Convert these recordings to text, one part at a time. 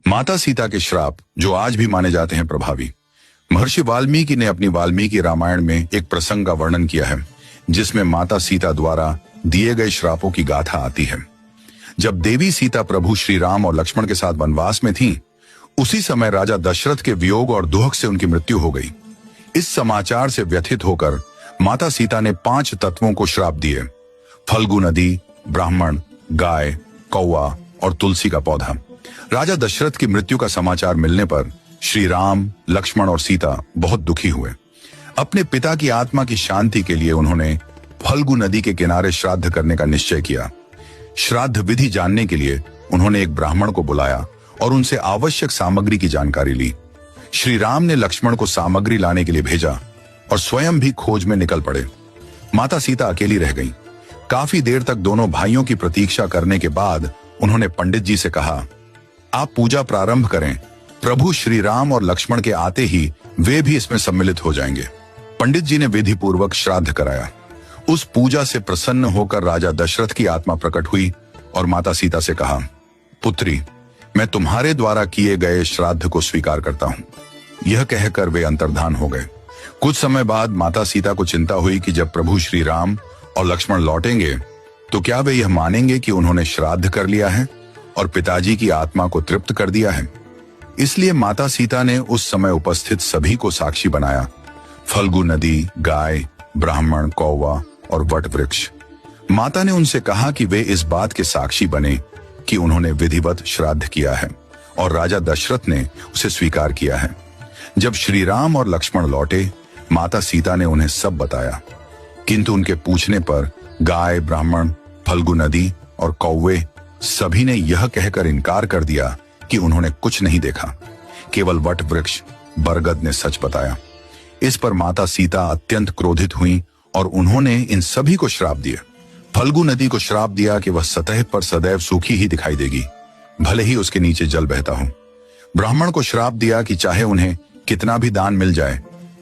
माता सीता के श्राप जो आज भी माने जाते हैं प्रभावी। महर्षि वाल्मीकि ने अपनी वाल्मीकि रामायण में एक प्रसंग का वर्णन किया है जिसमें माता सीता द्वारा दिए गए श्रापों की गाथा आती है। जब देवी सीता प्रभु श्री राम और लक्ष्मण के साथ वनवास में थीं, उसी समय राजा दशरथ के वियोग और दुख से उनकी मृत्यु हो गई। इस समाचार से व्यथित होकर माता सीता ने 5 तत्वों को श्राप दिए: फल्गु नदी, ब्राह्मण, गाय, कौवा और तुलसी का पौधा। राजा दशरथ की मृत्यु का समाचार मिलने पर श्री राम, लक्ष्मण और सीता बहुत दुखी हुए। अपने पिता की आत्मा की शांति के लिए उन्होंने फल्गु नदी के किनारे श्राद्ध करने का निश्चय किया। श्राद्ध विधि जानने के लिए उन्होंने एक ब्राह्मण को बुलाया और उनसे आवश्यक सामग्री की जानकारी ली। श्री राम ने लक्ष्मण को सामग्री लाने के लिए भेजा और स्वयं भी खोज में निकल पड़े। माता सीता अकेली रह गईं। काफी देर तक दोनों भाइयों की प्रतीक्षा करने के बाद उन्होंने पंडित जी से कहा, आप पूजा प्रारंभ करें, प्रभु श्री राम और लक्ष्मण के आते ही वे भी इसमें सम्मिलित हो जाएंगे। पंडित जी ने विधि पूर्वक श्राद्ध कराया। उस पूजा से प्रसन्न होकर राजा दशरथ की आत्मा प्रकट हुई और माता सीता से कहा, पुत्री, मैं तुम्हारे द्वारा किए गए श्राद्ध को स्वीकार करता हूं। यह कहकर वे अंतर्धान हो गए। कुछ समय बाद माता सीता को चिंता हुई कि जब प्रभु श्री राम और लक्ष्मण लौटेंगे तो क्या वे यह मानेंगे कि उन्होंने श्राद्ध कर लिया है और पिताजी की आत्मा को तृप्त कर दिया है। इसलिए माता सीता ने उस समय उपस्थित सभी को साक्षी बनाया: फल्गु नदी, गाय, ब्राह्मण, कौवा और वट वृक्ष। माता ने उनसे कहा कि वे इस बात के साक्षी बने कि उन्होंने विधिवत श्राद्ध किया है और राजा दशरथ ने उसे स्वीकार किया है। जब श्री राम और लक्ष्मण लौटे, माता सीता ने उन्हें सब बताया, किंतु उनके पूछने पर गाय, ब्राह्मण, फल्गु नदी और कौवे सभी ने यह कहकर इनकार कर दिया कि उन्होंने कुछ नहीं देखा। केवल वट वृक्ष, बरगद ने सच बताया। इस पर माता सीता अत्यंत क्रोधित हुई और उन्होंने इन सभी को श्राप दिया। फल्गु नदी को श्राप दिया कि वह सतह पर सदैव सूखी ही दिखाई देगी, भले ही उसके नीचे जल बहता हो। ब्राह्मण को श्राप दिया कि चाहे उन्हें कितना भी दान मिल जाए,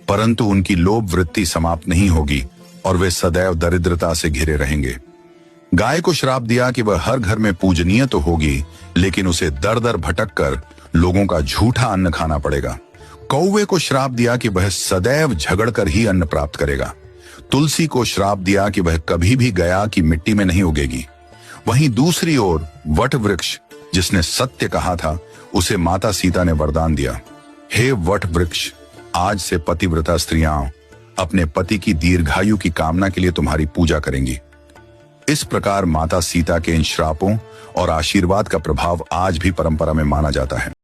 परंतु उनकी लोभ वृत्ति समाप्त नहीं होगी और वे सदैव दरिद्रता से घिरे रहेंगे। गाय को श्राप दिया कि वह हर घर में पूजनीय तो होगी, लेकिन उसे दर दर भटक कर लोगों का झूठा अन्न खाना पड़ेगा। कौवे को श्राप दिया कि वह सदैव झगड़ कर ही अन्न प्राप्त करेगा। तुलसी को श्राप दिया कि वह कभी भी गया की मिट्टी में नहीं उगेगी। वहीं दूसरी ओर वट वृक्ष, जिसने सत्य कहा था, उसे माता सीता ने वरदान दिया, हे वट वृक्ष, आज से पतिव्रता स्त्रियां अपने पति की दीर्घायु की कामना के लिए तुम्हारी पूजा करेंगी। इस प्रकार माता सीता के इन श्रापों और आशीर्वाद का प्रभाव आज भी परंपरा में माना जाता है।